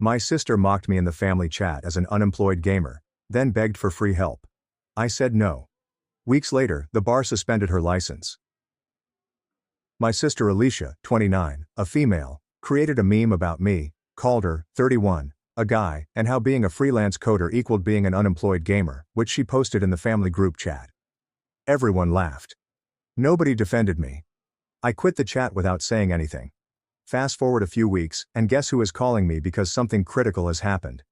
My sister mocked me in the family chat as an unemployed gamer, then begged for free help. I said no. Weeks later, the bar suspended her license. My sister Alicia, 29, a female, created a meme about me, called her, 31, a guy, and how being a freelance coder equaled being an unemployed gamer, which she posted in the family group chat. Everyone laughed. Nobody defended me. I quit the chat without saying anything. Fast forward a few weeks, and guess who is calling me because something critical has happened?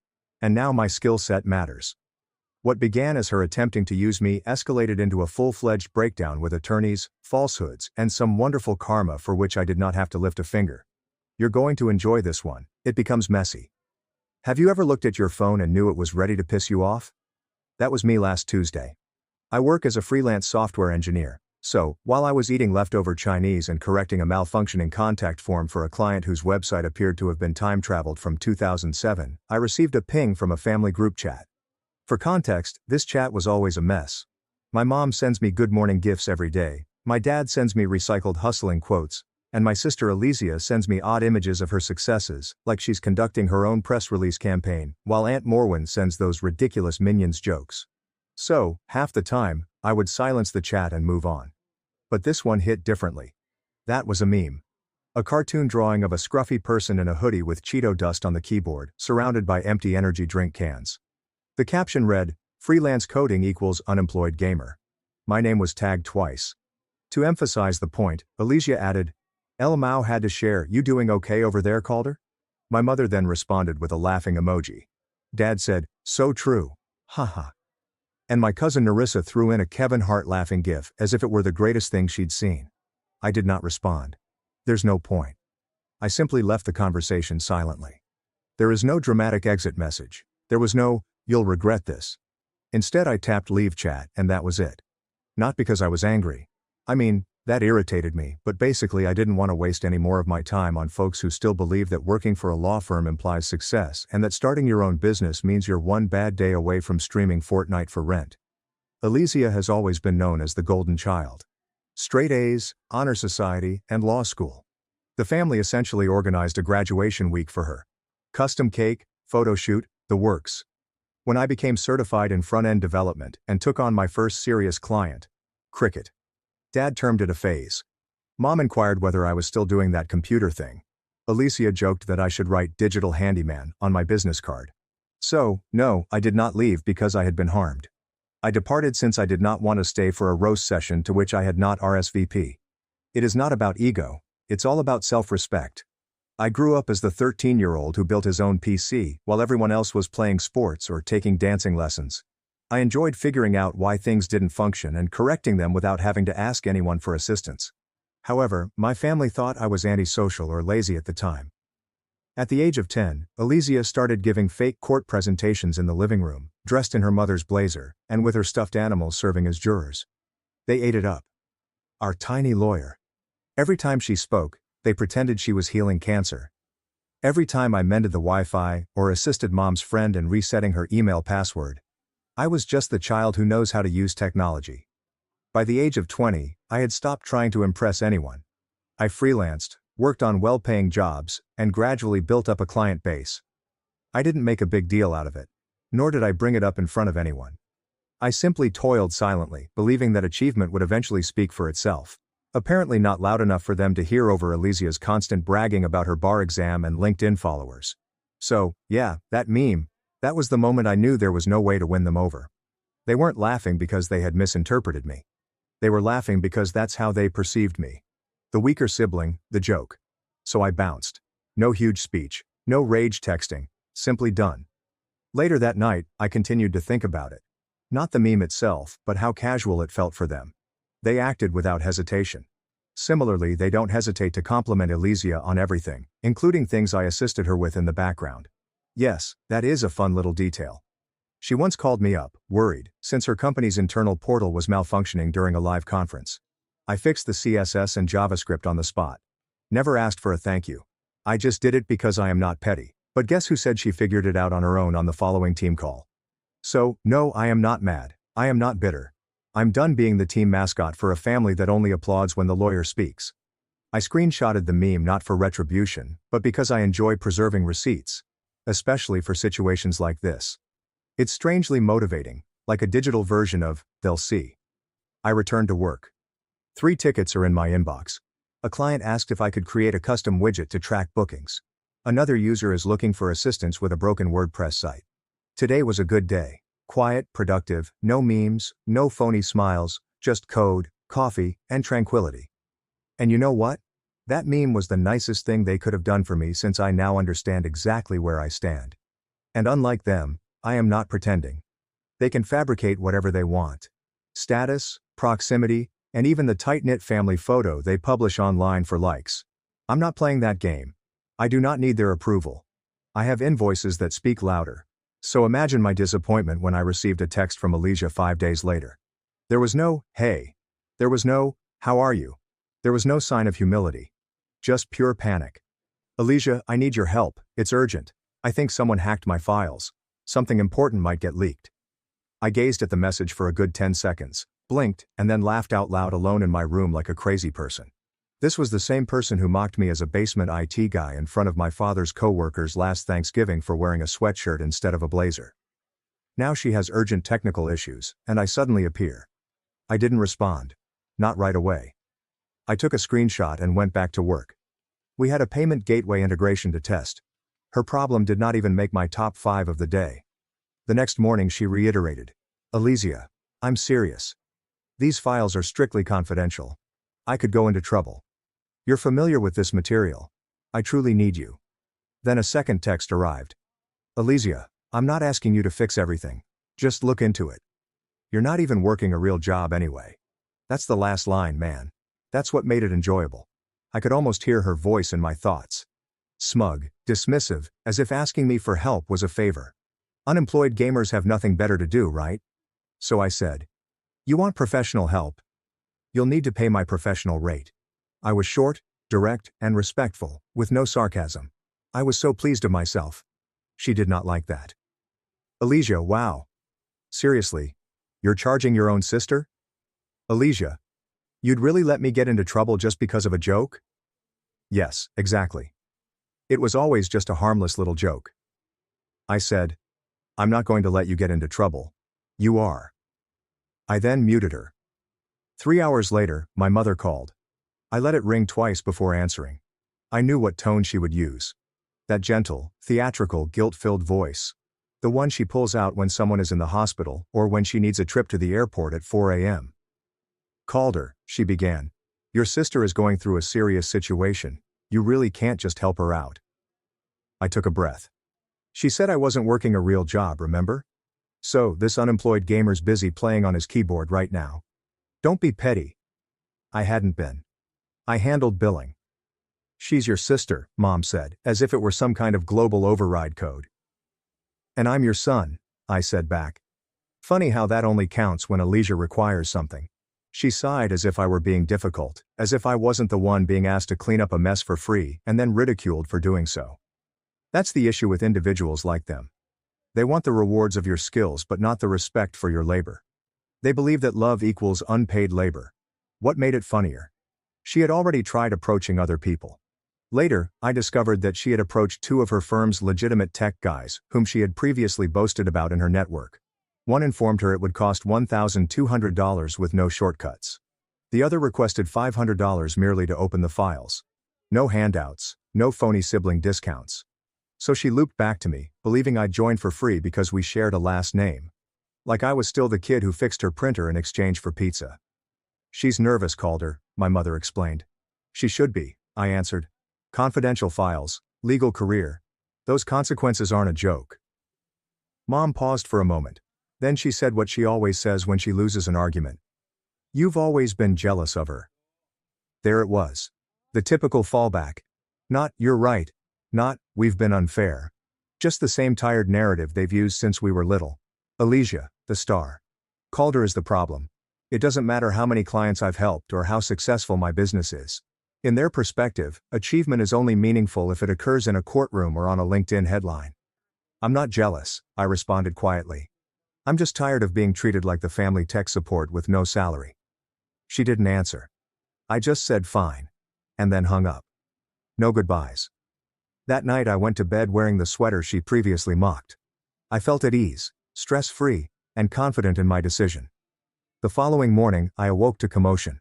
And now my skill set matters. What began as her attempting to use me escalated into a full-fledged breakdown with attorneys, falsehoods, and some wonderful karma for which I did not have to lift a finger. You're going to enjoy this one. It becomes messy. Have you ever looked at your phone and knew it was ready to piss you off? That was me last Tuesday. I work as a freelance software engineer, so, while I was eating leftover Chinese and correcting a malfunctioning contact form for a client whose website appeared to have been time-traveled from 2007, I received a ping from a family group chat. For context, this chat was always a mess. My mom sends me good morning gifs every day, my dad sends me recycled hustling quotes, and my sister Alicia sends me odd images of her successes, like she's conducting her own press release campaign, while Aunt Morwen sends those ridiculous Minions jokes. So, half the time, I would silence the chat and move on. But this one hit differently. That was a meme. A cartoon drawing of a scruffy person in a hoodie with Cheeto dust on the keyboard, surrounded by empty energy drink cans. The caption read, "Freelance coding equals unemployed gamer." My name was tagged twice. To emphasize the point, Alicia added, "El Mao had to share, you doing okay over there, Calder?" My mother then responded with a laughing emoji. Dad said, "So true. Haha." And my cousin Narissa threw in a Kevin Hart laughing gif as if it were the greatest thing she'd seen. I did not respond. There's no point. I simply left the conversation silently. There is no dramatic exit message. There was no, "You'll regret this." Instead I tapped leave chat and that was it. Not because I was angry. I mean, that irritated me, but basically I didn't want to waste any more of my time on folks who still believe that working for a law firm implies success and that starting your own business means you're one bad day away from streaming Fortnite for rent. Alicia has always been known as the golden child. Straight A's, honor society, and law school. The family essentially organized a graduation week for her. Custom cake, photo shoot, the works. When I became certified in front-end development and took on my first serious client, cricket. Dad termed it a phase. Mom inquired whether I was still doing that computer thing. Alicia joked that I should write digital handyman on my business card. So, no, I did not leave because I had been harmed. I departed since I did not want to stay for a roast session to which I had not RSVP. It is not about ego, it's all about self-respect. I grew up as the 13-year-old who built his own PC while everyone else was playing sports or taking dancing lessons. I enjoyed figuring out why things didn't function and correcting them without having to ask anyone for assistance. However, my family thought I was antisocial or lazy at the time. At the age of 10, Alicia started giving fake court presentations in the living room, dressed in her mother's blazer, and with her stuffed animals serving as jurors. They ate it up. Our tiny lawyer. Every time she spoke, they pretended she was healing cancer. Every time I mended the Wi-Fi or assisted mom's friend in resetting her email password, I was just the child who knows how to use technology. By the age of 20, I had stopped trying to impress anyone. I freelanced, worked on well-paying jobs, and gradually built up a client base. I didn't make a big deal out of it, nor did I bring it up in front of anyone. I simply toiled silently, believing that achievement would eventually speak for itself. Apparently not loud enough for them to hear over Alicia's constant bragging about her bar exam and LinkedIn followers. So, yeah, that meme. That was the moment I knew there was no way to win them over. They weren't laughing because they had misinterpreted me. They were laughing because that's how they perceived me. The weaker sibling, the joke. So I bounced. No huge speech, no rage texting, simply done. Later that night, I continued to think about it. Not the meme itself, but how casual it felt for them. They acted without hesitation. Similarly, they don't hesitate to compliment Alicia on everything, including things I assisted her with in the background. Yes, that is a fun little detail. She once called me up, worried, since her company's internal portal was malfunctioning during a live conference. I fixed the CSS and JavaScript on the spot. Never asked for a thank you. I just did it because I am not petty. But guess who said she figured it out on her own on the following team call? So, no, I am not mad. I am not bitter. I'm done being the team mascot for a family that only applauds when the lawyer speaks. I screenshotted the meme not for retribution, but because I enjoy preserving receipts. especially for situations like this. It's strangely motivating, like a digital version of, they'll see. I returned to work. 3 tickets are in my inbox. A client asked if I could create a custom widget to track bookings. Another user is looking for assistance with a broken WordPress site. Today was a good day. Quiet, productive, no memes, no phony smiles, just code, coffee, and tranquility. And you know what? That meme was the nicest thing they could have done for me, since I now understand exactly where I stand. And unlike them, I am not pretending. They can fabricate whatever they want. Status, proximity, and even the tight-knit family photo they publish online for likes. I'm not playing that game. I do not need their approval. I have invoices that speak louder. So imagine my disappointment when I received a text from Alicia 5 days later. There was no, hey. There was no, how are you? There was no sign of humility. Just pure panic. Alicia, I need your help, it's urgent. I think someone hacked my files. Something important might get leaked. I gazed at the message for a good 10 seconds, blinked, and then laughed out loud alone in my room like a crazy person. This was the same person who mocked me as a basement IT guy in front of my father's co-workers last Thanksgiving for wearing a sweatshirt instead of a blazer. Now she has urgent technical issues, and I suddenly appear. I didn't respond. Not right away. I took a screenshot and went back to work. We had a payment gateway integration to test. Her problem did not even make my top 5 of the day. The next morning she reiterated. Alicia, I'm serious. These files are strictly confidential. I could go into trouble. You're familiar with this material. I truly need you. Then a second text arrived. Alicia, I'm not asking you to fix everything. Just look into it. You're not even working a real job anyway. That's the last line, man. That's what made it enjoyable. I could almost hear her voice in my thoughts. Smug, dismissive, as if asking me for help was a favor. Unemployed gamers have nothing better to do, right? So I said, you want professional help? You'll need to pay my professional rate. I was short, direct, and respectful, with no sarcasm. I was so pleased of myself. She did not like that. Alicia, wow. Seriously? You're charging your own sister? Alicia. You'd really let me get into trouble just because of a joke? Yes, exactly. It was always just a harmless little joke. I said, I'm not going to let you get into trouble. You are. I then muted her. 3 hours later, my mother called. I let it ring twice before answering. I knew what tone she would use. That gentle, theatrical, guilt-filled voice. The one she pulls out when someone is in the hospital or when she needs a trip to the airport at 4 a.m. Calder, she began. Your sister is going through a serious situation. You really can't just help her out. I took a breath. She said I wasn't working a real job, remember? So, this unemployed gamer's busy playing on his keyboard right now. Don't be petty. I hadn't been. I handled billing. She's your sister, Mom said, as if it were some kind of global override code. And I'm your son, I said back. Funny how that only counts when Alicia requires something. She sighed as if I were being difficult, as if I wasn't the one being asked to clean up a mess for free and then ridiculed for doing so. That's the issue with individuals like them. They want the rewards of your skills but not the respect for your labor. They believe that love equals unpaid labor. What made it funnier? She had already tried approaching other people. Later, I discovered that she had approached 2 of her firm's legitimate tech guys, whom she had previously boasted about in her network. One informed her it would cost $1,200 with no shortcuts. The other requested $500 merely to open the files. No handouts, no phony sibling discounts. So she looped back to me, believing I'd joined for free because we shared a last name. Like I was still the kid who fixed her printer in exchange for pizza. She's nervous, Calder, my mother explained. She should be, I answered. Confidential files, legal career. Those consequences aren't a joke. Mom paused for a moment. Then she said what she always says when she loses an argument. You've always been jealous of her. There it was. The typical fallback. Not, you're right. Not, we've been unfair. Just the same tired narrative they've used since we were little. Alicia, the star. Calder is the problem. It doesn't matter how many clients I've helped or how successful my business is. In their perspective, achievement is only meaningful if it occurs in a courtroom or on a LinkedIn headline. I'm not jealous, I responded quietly. I'm just tired of being treated like the family tech support with no salary. She didn't answer. I just said fine. And then hung up. No goodbyes. That night I went to bed wearing the sweater she previously mocked. I felt at ease, stress-free, and confident in my decision. The following morning, I awoke to commotion.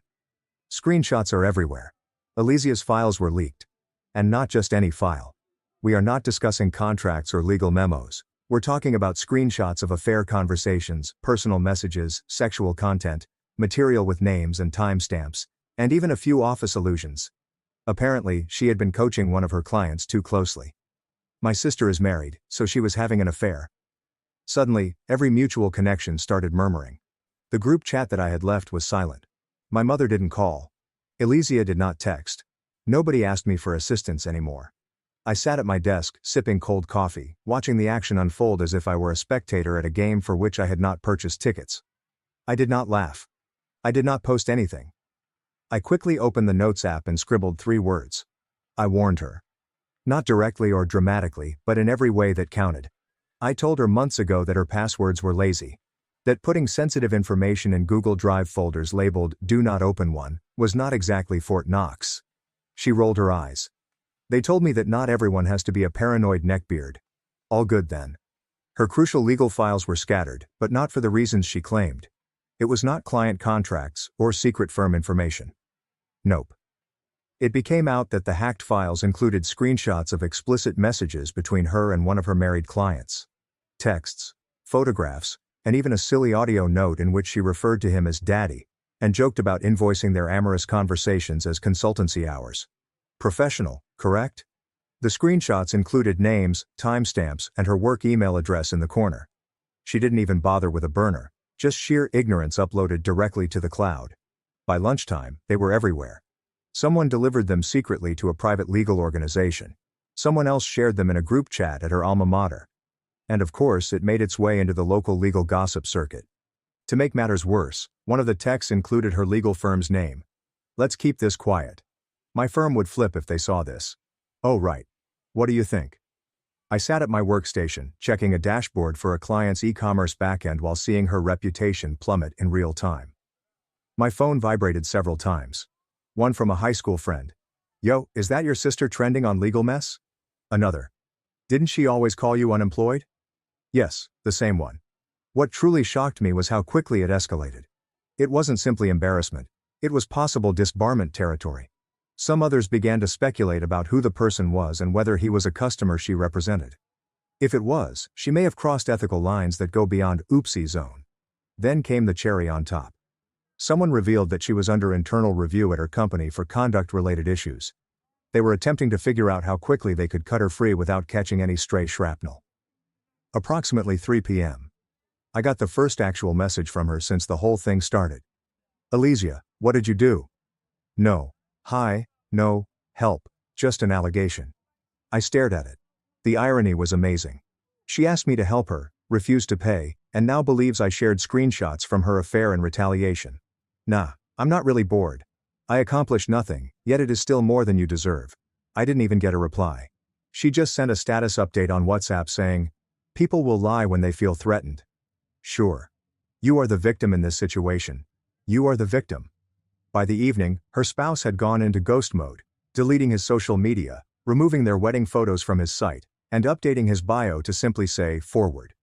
Screenshots are everywhere. Alicia's files were leaked. And not just any file. We are not discussing contracts or legal memos. We're talking about screenshots of affair conversations, personal messages, sexual content, material with names and timestamps, and even a few office allusions. Apparently, she had been coaching one of her clients too closely. My sister is married, so she was having an affair. Suddenly, every mutual connection started murmuring. The group chat that I had left was silent. My mother didn't call. Alicia did not text. Nobody asked me for assistance anymore. I sat at my desk, sipping cold coffee, watching the action unfold as if I were a spectator at a game for which I had not purchased tickets. I did not laugh. I did not post anything. I quickly opened the Notes app and scribbled 3 words. I warned her. Not directly or dramatically, but in every way that counted. I told her months ago that her passwords were lazy. That putting sensitive information in Google Drive folders labeled "Do Not Open One" was not exactly Fort Knox. She rolled her eyes. They told me that not everyone has to be a paranoid neckbeard. All good then. Her crucial legal files were scattered, but not for the reasons she claimed. It was not client contracts or secret firm information. Nope. It became out that the hacked files included screenshots of explicit messages between her and one of her married clients. Texts, photographs, and even a silly audio note in which she referred to him as daddy, and joked about invoicing their amorous conversations as consultancy hours. Professional, correct? The screenshots included names, timestamps, and her work email address in the corner. She didn't even bother with a burner, just sheer ignorance uploaded directly to the cloud. By lunchtime, they were everywhere. Someone delivered them secretly to a private legal organization. Someone else shared them in a group chat at her alma mater. And of course, it made its way into the local legal gossip circuit. To make matters worse, one of the texts included her legal firm's name. Let's keep this quiet. My firm would flip if they saw this. Oh right. What do you think? I sat at my workstation, checking a dashboard for a client's e-commerce backend while seeing her reputation plummet in real time. My phone vibrated several times. One from a high school friend. Yo, is that your sister trending on Legal Mess? Another. Didn't she always call you unemployed? Yes, the same one. What truly shocked me was how quickly it escalated. It wasn't simply embarrassment. It was possible disbarment territory. Some others began to speculate about who the person was and whether he was a customer she represented. If it was, she may have crossed ethical lines that go beyond oopsie zone. Then came the cherry on top. Someone revealed that she was under internal review at her company for conduct-related issues. They were attempting to figure out how quickly they could cut her free without catching any stray shrapnel. Approximately 3 p.m. I got the first actual message from her since the whole thing started. Alicia, what did you do? No. Hi, no, help, just an allegation. I stared at it. The irony was amazing. She asked me to help her, refused to pay, and now believes I shared screenshots from her affair in retaliation. Nah, I'm not really bored. I accomplished nothing, yet it is still more than you deserve. I didn't even get a reply. She just sent a status update on WhatsApp saying, "People will lie when they feel threatened." Sure. You are the victim in this situation. You are the victim. By the evening, her spouse had gone into ghost mode, deleting his social media, removing their wedding photos from his site, and updating his bio to simply say, "Forward."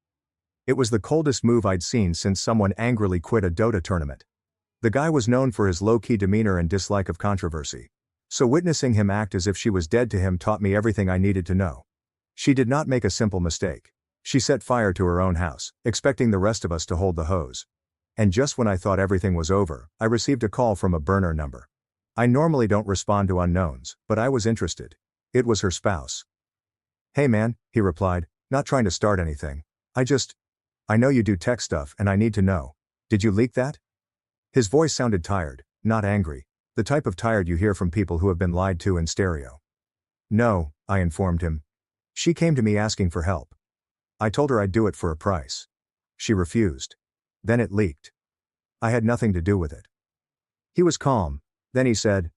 It was the coldest move I'd seen since someone angrily quit a Dota tournament. The guy was known for his low-key demeanor and dislike of controversy. So witnessing him act as if she was dead to him taught me everything I needed to know. She did not make a simple mistake. She set fire to her own house, expecting the rest of us to hold the hose. And just when I thought everything was over, I received a call from a burner number. I normally don't respond to unknowns, but I was interested. It was her spouse. "Hey man," he replied, "not trying to start anything. I know you do tech stuff and I need to know. Did you leak that?" His voice sounded tired, not angry, the type of tired you hear from people who have been lied to in stereo. "No," I informed him. "She came to me asking for help. I told her I'd do it for a price. She refused. Then it leaked. I had nothing to do with it." He was calm. Then he said,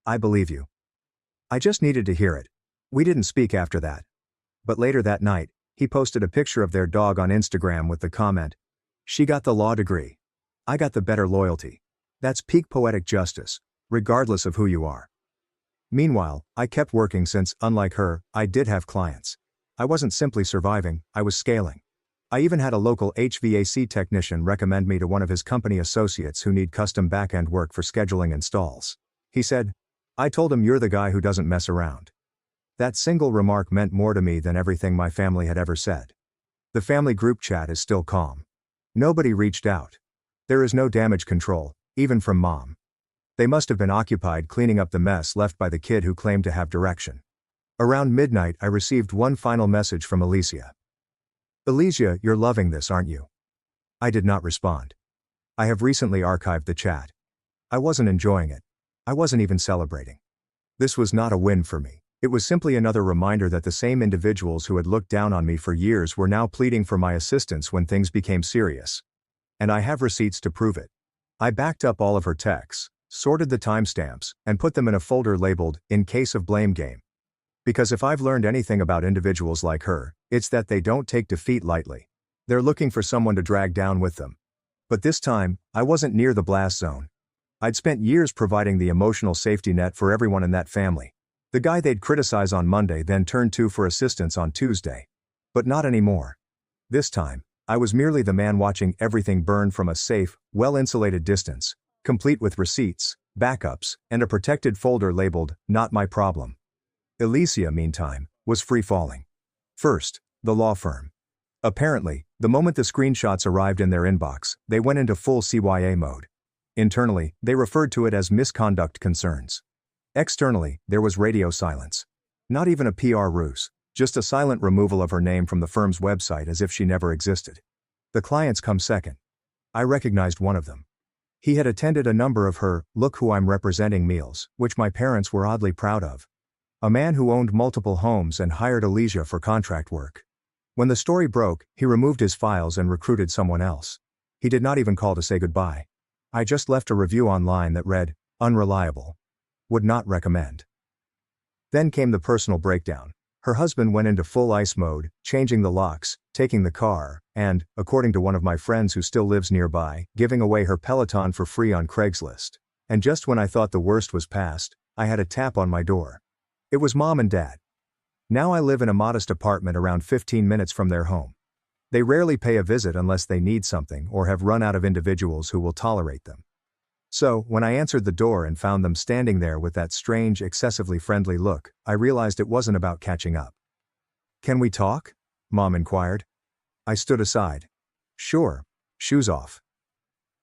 "I believe you. I just needed to hear it." We didn't speak after that. But later that night, he posted a picture of their dog on Instagram with the comment, "She got the law degree. I got the better loyalty." That's peak poetic justice, regardless of who you are. Meanwhile, I kept working since, unlike her, I did have clients. I wasn't simply surviving, I was scaling. I even had a local HVAC technician recommend me to one of his company associates who need custom back-end work for scheduling installs. He said, "I told him you're the guy who doesn't mess around." That single remark meant more to me than everything my family had ever said. The family group chat is still calm. Nobody reached out. There is no damage control, even from Mom. They must have been occupied cleaning up the mess left by the kid who claimed to have direction. Around midnight, I received one final message from Alicia. "Alicia, you're loving this, aren't you?" I did not respond. I have recently archived the chat. I wasn't enjoying it. I wasn't even celebrating. This was not a win for me. It was simply another reminder that the same individuals who had looked down on me for years were now pleading for my assistance when things became serious. And I have receipts to prove it. I backed up all of her texts, sorted the timestamps, and put them in a folder labeled, "In Case of Blame Game." Because if I've learned anything about individuals like her, it's that they don't take defeat lightly. They're looking for someone to drag down with them. But this time, I wasn't near the blast zone. I'd spent years providing the emotional safety net for everyone in that family. The guy they'd criticize on Monday then turned to for assistance on Tuesday. But not anymore. This time, I was merely the man watching everything burn from a safe, well-insulated distance, complete with receipts, backups, and a protected folder labeled, "Not My Problem." Alicia, meantime, was free-falling. First, the law firm. Apparently, the moment the screenshots arrived in their inbox, they went into full CYA mode. Internally, they referred to it as misconduct concerns. Externally, there was radio silence. Not even a PR ruse, just a silent removal of her name from the firm's website as if she never existed. The clients come second. I recognized one of them. He had attended a number of her "Look Who I'm Representing" meals, which my parents were oddly proud of. A man who owned multiple homes and hired Alicia for contract work. When the story broke, he removed his files and recruited someone else. He did not even call to say goodbye. I just left a review online that read, "Unreliable. Would not recommend." Then came the personal breakdown. Her husband went into full ice mode, changing the locks, taking the car, and, according to one of my friends who still lives nearby, giving away her Peloton for free on Craigslist. And just when I thought the worst was past, I had a tap on my door. It was Mom and Dad. Now I live in a modest apartment around 15 minutes from their home. They rarely pay a visit unless they need something or have run out of individuals who will tolerate them. So, when I answered the door and found them standing there with that strange, excessively friendly look, I realized it wasn't about catching up. "Can we talk?" Mom inquired. I stood aside. "Sure. Shoes off."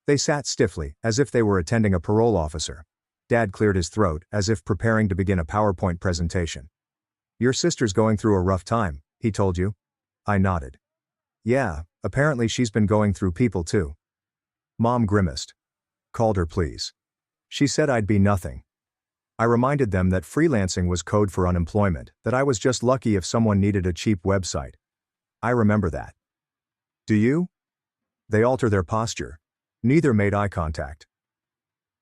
They sat stiffly, as if they were attending a parole officer. Dad cleared his throat, as if preparing to begin a PowerPoint presentation. "Your sister's going through a rough time, he told you?" I nodded. "Yeah, apparently she's been going through people too." Mom grimaced. "Called her, please. She said I'd be nothing." I reminded them that freelancing was code for unemployment, that I was just lucky if someone needed a cheap website. I remember that. "Do you?" They alter their posture. Neither made eye contact.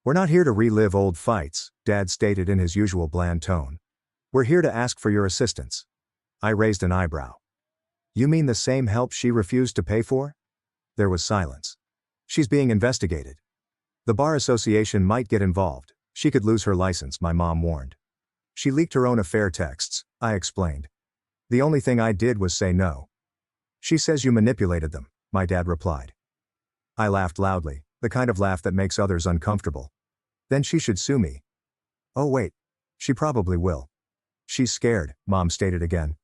"We're not here to relive old fights," Dad stated in his usual bland tone. "We're here to ask for your assistance." I raised an eyebrow. "You mean the same help she refused to pay for?" There was silence. "She's being investigated. The Bar Association might get involved. She could lose her license," my mom warned. "She leaked her own affair texts," I explained. "The only thing I did was say no." "She says you manipulated them," my dad replied. I laughed loudly, the kind of laugh that makes others uncomfortable. "Then she should sue me." "Oh wait. She probably will." "She's scared," Mom stated again.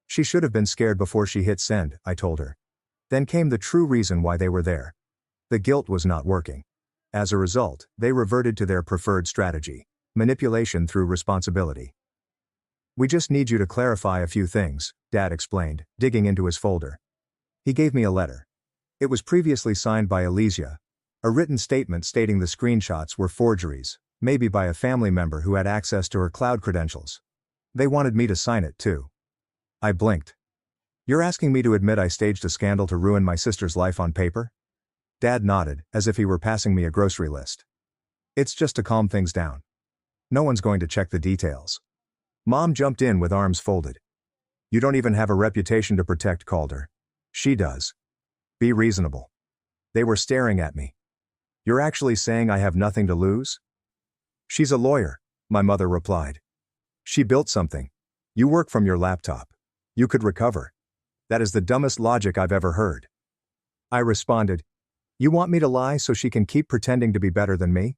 "She should have been scared before she hit send," I told her. Then came the true reason why they were there. The guilt was not working. As a result, they reverted to their preferred strategy: manipulation through responsibility. "We just need you to clarify a few things," Dad explained, digging into his folder. He gave me a letter. It was previously signed by Alicia, a written statement stating the screenshots were forgeries, maybe by a family member who had access to her cloud credentials. They wanted me to sign it too. I blinked. "You're asking me to admit I staged a scandal to ruin my sister's life on paper?" Dad nodded, as if he were passing me a grocery list. "It's just to calm things down. No one's going to check the details." Mom jumped in with arms folded. "You don't even have a reputation to protect, Calder. She does. Be reasonable." They were staring at me. "You're actually saying I have nothing to lose?" "She's a lawyer," my mother replied. She built something. You work from your laptop. You could recover. That is the dumbest logic I've ever heard. I responded, you want me to lie so she can keep pretending to be better than me?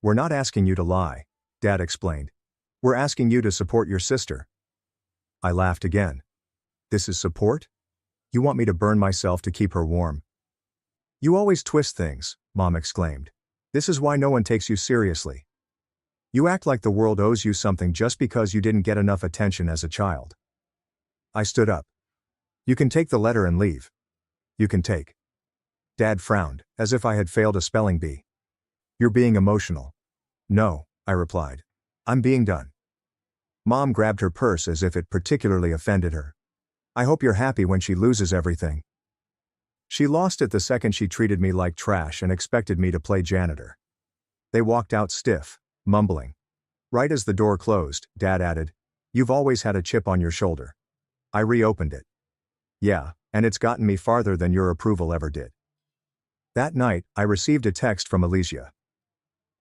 We're not asking you to lie, Dad explained. We're asking you to support your sister. I laughed again. This is support? You want me to burn myself to keep her warm? You always twist things, Mom exclaimed. This is why no one takes you seriously. You act like the world owes you something just because you didn't get enough attention as a child. I stood up. You can take the letter and leave. You can take. Dad frowned, as if I had failed a spelling bee. You're being emotional. No, I replied. I'm being done. Mom grabbed her purse as if it particularly offended her. I hope you're happy when she loses everything. She lost it the second she treated me like trash and expected me to play janitor. They walked out stiff, mumbling. Right as the door closed, Dad added, you've always had a chip on your shoulder. I reopened it. Yeah, and it's gotten me farther than your approval ever did. That night, I received a text from Alicia.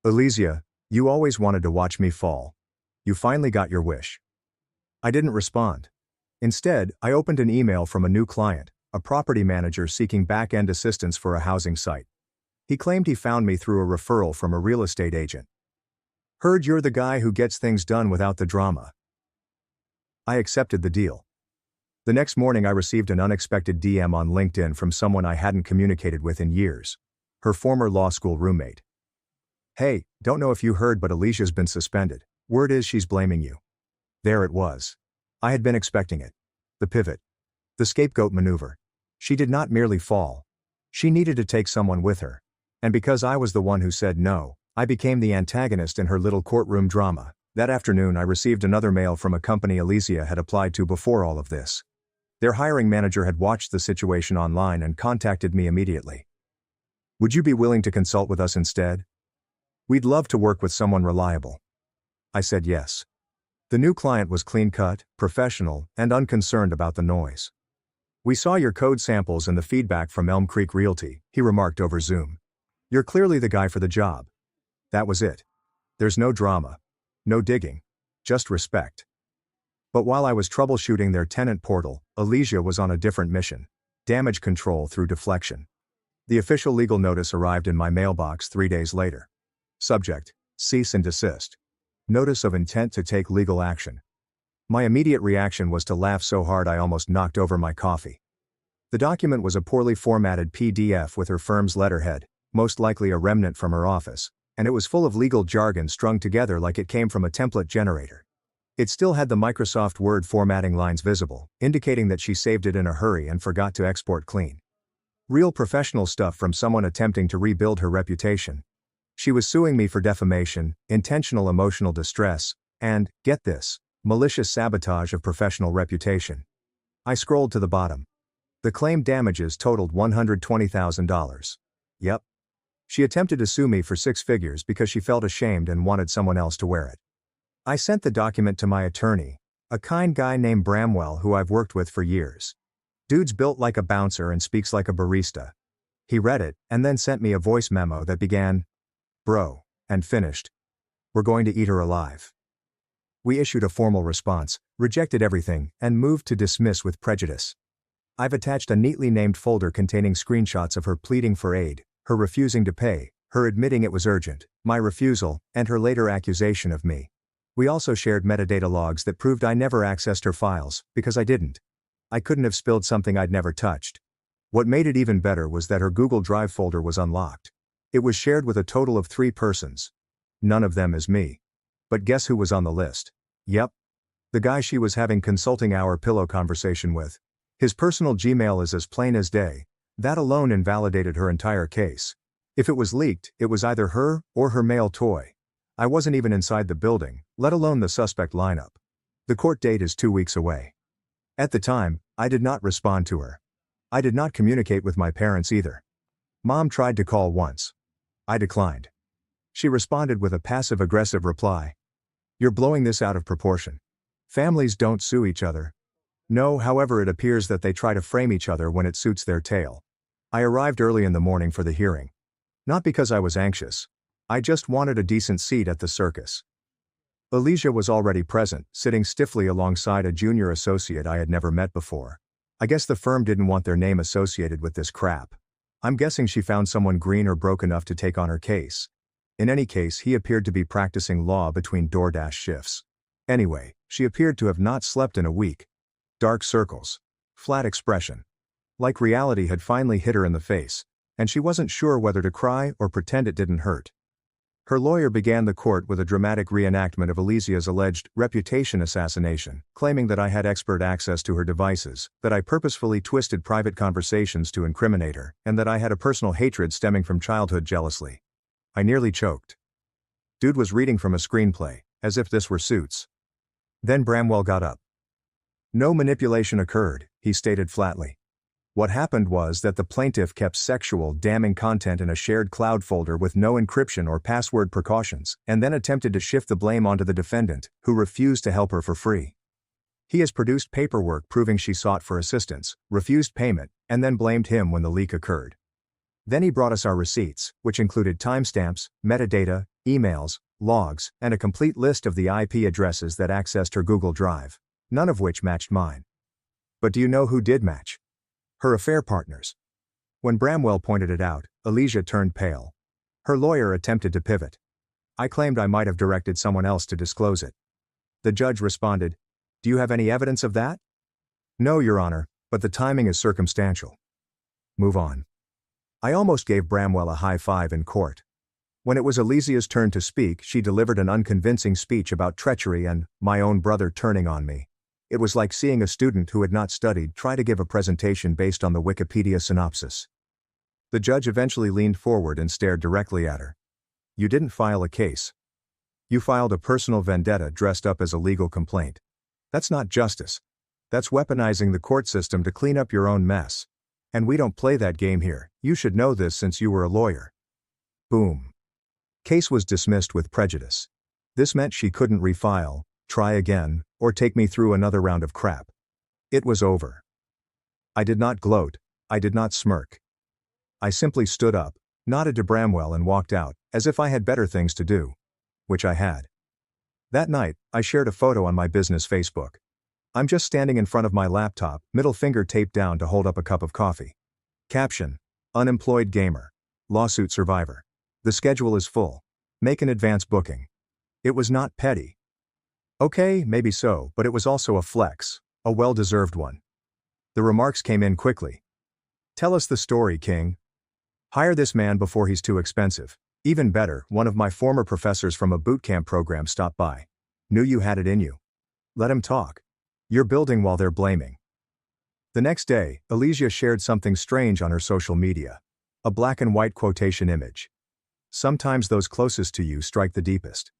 Alicia, you always wanted to watch me fall. You finally got your wish. I didn't respond. Instead, I opened an email from a new client, a property manager seeking back-end assistance for a housing site. He claimed he found me through a referral from a real estate agent. Heard you're the guy who gets things done without the drama. I accepted the deal. The next morning I received an unexpected DM on LinkedIn from someone I hadn't communicated with in years. Her former law school roommate. Hey, don't know if you heard but Alicia's been suspended. Word is she's blaming you. There it was. I had been expecting it. The pivot. The scapegoat maneuver. She did not merely fall. She needed to take someone with her. And because I was the one who said no, I became the antagonist in her little courtroom drama. That afternoon I received another mail from a company Alicia had applied to before all of this. Their hiring manager had watched the situation online and contacted me immediately. Would you be willing to consult with us instead? We'd love to work with someone reliable. I said yes. The new client was clean-cut, professional, and unconcerned about the noise. We saw your code samples and the feedback from Elm Creek Realty, he remarked over Zoom. You're clearly the guy for the job. That was it. There's no drama. No digging. Just respect. But while I was troubleshooting their tenant portal, Alicia was on a different mission. Damage control through deflection. The official legal notice arrived in my mailbox 3 days later. Subject: cease and desist. Notice of intent to take legal action. My immediate reaction was to laugh so hard I almost knocked over my coffee. The document was a poorly formatted PDF with her firm's letterhead, most likely a remnant from her office, and it was full of legal jargon strung together like it came from a template generator. It still had the Microsoft Word formatting lines visible, indicating that she saved it in a hurry and forgot to export clean. Real professional stuff from someone attempting to rebuild her reputation. She was suing me for defamation, intentional emotional distress, and, get this, malicious sabotage of professional reputation. I scrolled to the bottom. The claimed damages totaled $120,000. Yep. She attempted to sue me for 6 figures because she felt ashamed and wanted someone else to wear it. I sent the document to my attorney, a kind guy named Bramwell who I've worked with for years. Dude's built like a bouncer and speaks like a barista. He read it, and then sent me a voice memo that began, "Bro," and finished, "We're going to eat her alive." We issued a formal response, rejected everything, and moved to dismiss with prejudice. I've attached a neatly named folder containing screenshots of her pleading for aid, her refusing to pay, her admitting it was urgent, my refusal, and her later accusation of me. We also shared metadata logs that proved I never accessed her files, because I didn't. I couldn't have spilled something I'd never touched. What made it even better was that her Google Drive folder was unlocked. It was shared with a total of 3 persons. None of them is me. But guess who was on the list? Yep. The guy she was having consulting hour pillow conversation with. His personal Gmail is as plain as day. That alone invalidated her entire case. If it was leaked, it was either her or her male toy. I wasn't even inside the building, let alone the suspect lineup. The court date is 2 weeks away. At the time, I did not respond to her. I did not communicate with my parents either. Mom tried to call once. I declined. She responded with a passive-aggressive reply. You're blowing this out of proportion. Families don't sue each other. No, however, it appears that they try to frame each other when it suits their tail. I arrived early in the morning for the hearing. Not because I was anxious. I just wanted a decent seat at the circus. Alicia was already present, sitting stiffly alongside a junior associate I had never met before. I guess the firm didn't want their name associated with this crap. I'm guessing she found someone green or broke enough to take on her case. In any case, he appeared to be practicing law between DoorDash shifts. Anyway, she appeared to have not slept in a week. Dark circles. Flat expression. Like reality had finally hit her in the face, and she wasn't sure whether to cry or pretend it didn't hurt. Her lawyer began the court with a dramatic reenactment of Alicia's alleged reputation assassination, claiming that I had expert access to her devices, that I purposefully twisted private conversations to incriminate her, and that I had a personal hatred stemming from childhood jealousy. I nearly choked. Dude was reading from a screenplay, as if this were Suits. Then Bramwell got up. No manipulation occurred, he stated flatly. What happened was that the plaintiff kept sexual, damning content in a shared cloud folder with no encryption or password precautions, and then attempted to shift the blame onto the defendant, who refused to help her for free. He has produced paperwork proving she sought for assistance, refused payment, and then blamed him when the leak occurred. Then he brought us our receipts, which included timestamps, metadata, emails, logs, and a complete list of the IP addresses that accessed her Google Drive, none of which matched mine. But do you know who did match? Her affair partners. When Bramwell pointed it out, Alicia turned pale. Her lawyer attempted to pivot. I claimed I might have directed someone else to disclose it. The judge responded, "Do you have any evidence of that?" "No, Your Honor, but the timing is circumstantial." Move on. I almost gave Bramwell a high five in court. When it was Alicia's turn to speak, she delivered an unconvincing speech about treachery and my own brother turning on me. It was like seeing a student who had not studied try to give a presentation based on the Wikipedia synopsis. The judge eventually leaned forward and stared directly at her. "You didn't file a case. You filed a personal vendetta dressed up as a legal complaint. That's not justice. That's weaponizing the court system to clean up your own mess. And we don't play that game here. You should know this since you were a lawyer." Boom. Case was dismissed with prejudice. This meant she couldn't refile, try again, or take me through another round of crap. It was over. I did not gloat, I did not smirk. I simply stood up, nodded to Bramwell and walked out, as if I had better things to do. Which I had. That night, I shared a photo on my business Facebook. I'm just standing in front of my laptop, middle finger taped down to hold up a cup of coffee. Caption: Unemployed gamer. Lawsuit survivor. The schedule is full. Make an advance booking. It was not petty. Okay, maybe so, but it was also a flex, a well-deserved one. The remarks came in quickly. "Tell us the story, King. Hire this man before he's too expensive." Even better, one of my former professors from a bootcamp program stopped by. "Knew you had it in you. Let him talk. You're building while they're blaming." The next day, Alicia shared something strange on her social media. A black and white quotation image. Sometimes those closest to you strike the deepest.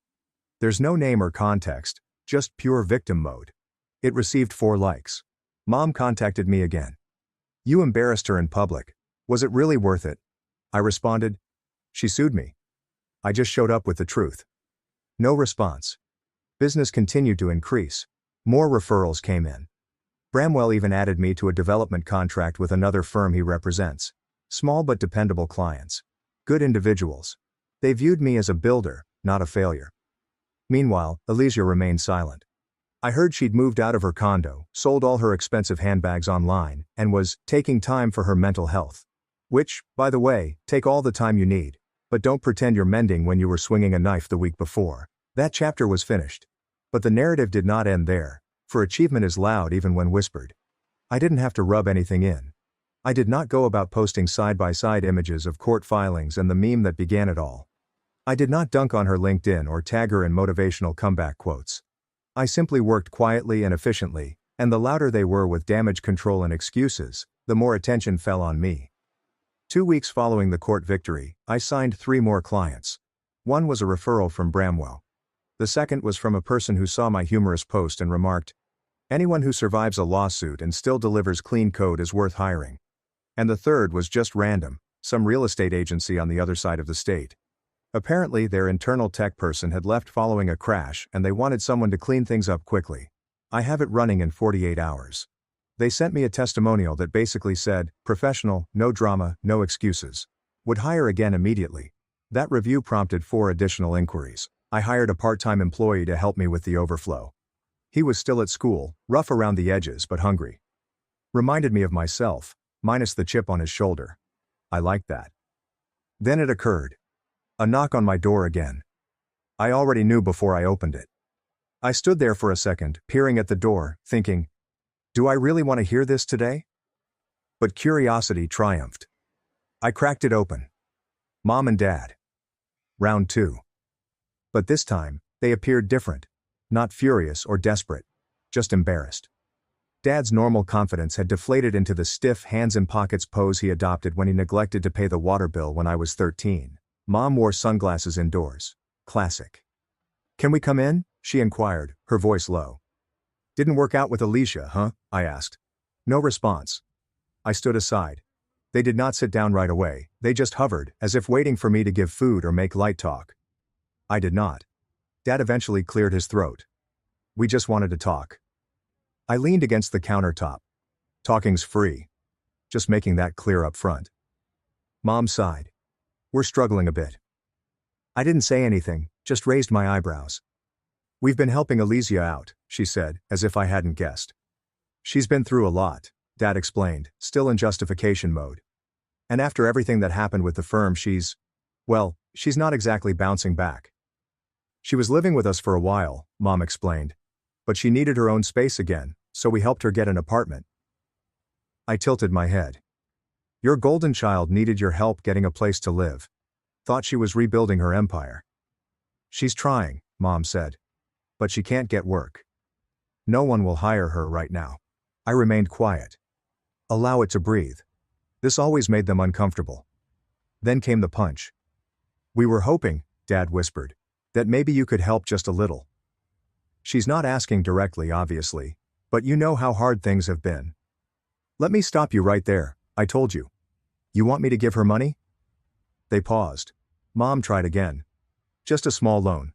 There's no name or context, just pure victim mode. It received 4 likes. Mom contacted me again. "You embarrassed her in public. Was it really worth it?" I responded. "She sued me. I just showed up with the truth." No response. Business continued to increase. More referrals came in. Bramwell even added me to a development contract with another firm he represents. Small but dependable clients. Good individuals. They viewed me as a builder, not a failure. Meanwhile, Alicia remained silent. I heard she'd moved out of her condo, sold all her expensive handbags online, and was taking time for her mental health. Which, by the way, take all the time you need. But don't pretend you're mending when you were swinging a knife the week before. That chapter was finished. But the narrative did not end there, for achievement is loud even when whispered. I didn't have to rub anything in. I did not go about posting side-by-side images of court filings and the meme that began it all. I did not dunk on her LinkedIn or tag her in motivational comeback quotes. I simply worked quietly and efficiently, and the louder they were with damage control and excuses, the more attention fell on me. 2 weeks following the court victory, I signed 3 more clients. One was a referral from Bramwell. The second was from a person who saw my humorous post and remarked, "Anyone who survives a lawsuit and still delivers clean code is worth hiring." And the third was just random, some real estate agency on the other side of the state. Apparently their internal tech person had left following a crash and they wanted someone to clean things up quickly. I have it running in 48 hours. They sent me a testimonial that basically said, "Professional, no drama, no excuses. Would hire again immediately." That review prompted 4 additional inquiries. I hired a part-time employee to help me with the overflow. He was still at school, rough around the edges but hungry. Reminded me of myself, minus the chip on his shoulder. I liked that. Then it occurred. A knock on my door again. I already knew before I opened it. I stood there for a second, peering at the door, thinking, do I really want to hear this today? But curiosity triumphed. I cracked it open. Mom and Dad. Round 2. But this time, they appeared different. Not furious or desperate. Just embarrassed. Dad's normal confidence had deflated into the stiff hands-in-pockets pose he adopted when he neglected to pay the water bill when I was 13. Mom wore sunglasses indoors. Classic. Can we come in? She inquired, her voice low. Didn't work out with Alicia, huh? I asked. No response. I stood aside. They did not sit down right away, they just hovered, as if waiting for me to give food or make light talk. I did not. Dad eventually cleared his throat. We just wanted to talk. I leaned against the countertop. Talking's free. Just making that clear up front. Mom sighed. We're struggling a bit. I didn't say anything, just raised my eyebrows. We've been helping Alicia out, she said, as if I hadn't guessed. She's been through a lot, Dad explained, still in justification mode. And after everything that happened with the firm she's not exactly bouncing back. She was living with us for a while, Mom explained. But she needed her own space again, so we helped her get an apartment. I tilted my head. Your golden child needed your help getting a place to live. Thought she was rebuilding her empire. She's trying, Mom said. But she can't get work. No one will hire her right now. I remained quiet. Allow it to breathe. This always made them uncomfortable. Then came the punch. We were hoping, Dad whispered, that maybe you could help just a little. She's not asking directly, obviously, but you know how hard things have been. Let me stop you right there, I told you. You want me to give her money? They paused. Mom tried again. Just a small loan.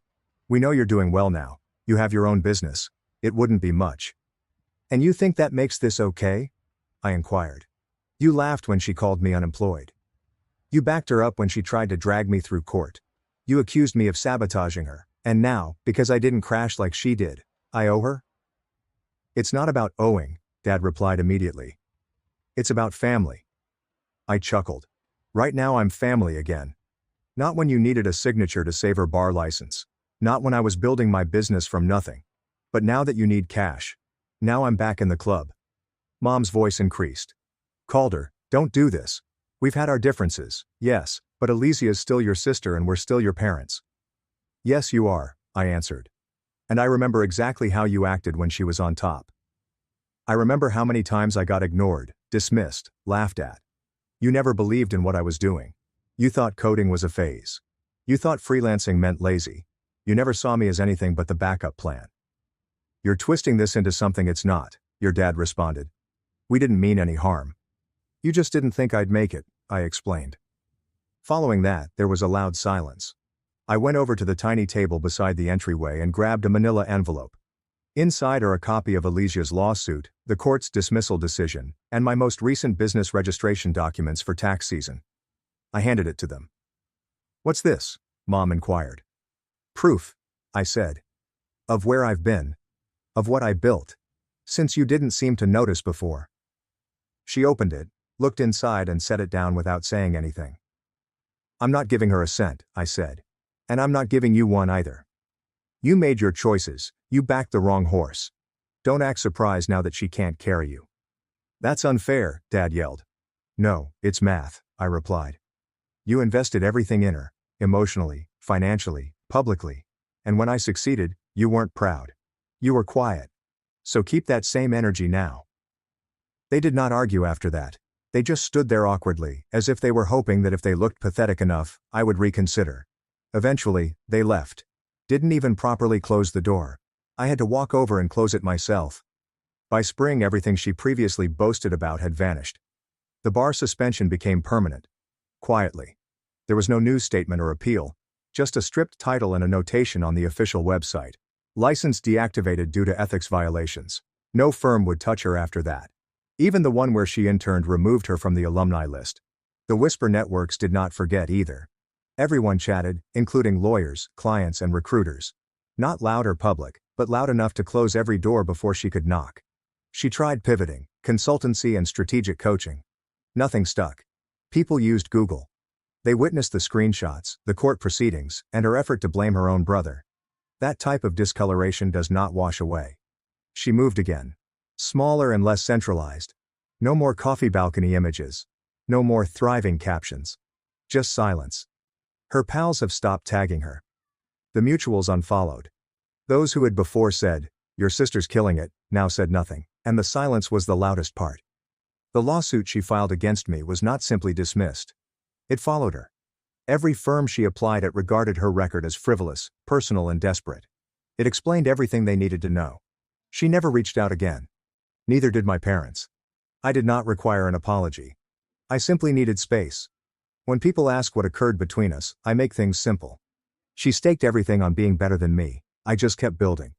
We know you're doing well now. You have your own business. It wouldn't be much. And you think that makes this okay? I inquired. You laughed when she called me unemployed. You backed her up when she tried to drag me through court. You accused me of sabotaging her, and now, because I didn't crash like she did, I owe her? It's not about owing, Dad replied immediately. It's about family. I chuckled. Right now I'm family again. Not when you needed a signature to save her bar license. Not when I was building my business from nothing. But now that you need cash. Now I'm back in the club. Mom's voice increased. Calder, don't do this. We've had our differences, yes, but Alicia's still your sister and we're still your parents. Yes you are, I answered. And I remember exactly how you acted when she was on top. I remember how many times I got ignored, dismissed, laughed at. You never believed in what I was doing. You thought coding was a phase. You thought freelancing meant lazy. You never saw me as anything but the backup plan. You're twisting this into something it's not, your dad responded. We didn't mean any harm. You just didn't think I'd make it, I explained. Following that, there was a loud silence. I went over to the tiny table beside the entryway and grabbed a manila envelope. Inside are a copy of Alicia's lawsuit, the court's dismissal decision, and my most recent business registration documents for tax season. I handed it to them. What's this? Mom inquired. Proof, I said. Of where I've been. Of what I built. Since you didn't seem to notice before. She opened it, looked inside and set it down without saying anything. I'm not giving her a cent, I said. And I'm not giving you one either. You made your choices, you backed the wrong horse. Don't act surprised now that she can't carry you. That's unfair, Dad yelled. No, it's math, I replied. You invested everything in her, emotionally, financially, publicly. And when I succeeded, you weren't proud. You were quiet. So keep that same energy now. They did not argue after that. They just stood there awkwardly, as if they were hoping that if they looked pathetic enough, I would reconsider. Eventually, they left. Didn't even properly close the door. I had to walk over and close it myself. By spring, everything she previously boasted about had vanished. The bar suspension became permanent. Quietly. There was no news statement or appeal, just a stripped title and a notation on the official website. License deactivated due to ethics violations. No firm would touch her after that. Even the one where she interned removed her from the alumni list. The Whisper networks did not forget either. Everyone chatted, including lawyers, clients, and recruiters. Not loud or public, but loud enough to close every door before she could knock. She tried pivoting, consultancy, and strategic coaching. Nothing stuck. People used Google. They witnessed the screenshots, the court proceedings, and her effort to blame her own brother. That type of discoloration does not wash away. She moved again. Smaller and less centralized. No more coffee balcony images. No more thriving captions. Just silence. Her pals have stopped tagging her. The mutuals unfollowed. Those who had before said, "Your sister's killing it," now said nothing, and the silence was the loudest part. The lawsuit she filed against me was not simply dismissed. It followed her. Every firm she applied at regarded her record as frivolous, personal, and desperate. It explained everything they needed to know. She never reached out again. Neither did my parents. I did not require an apology. I simply needed space. When people ask what occurred between us, I make things simple. She staked everything on being better than me. I just kept building.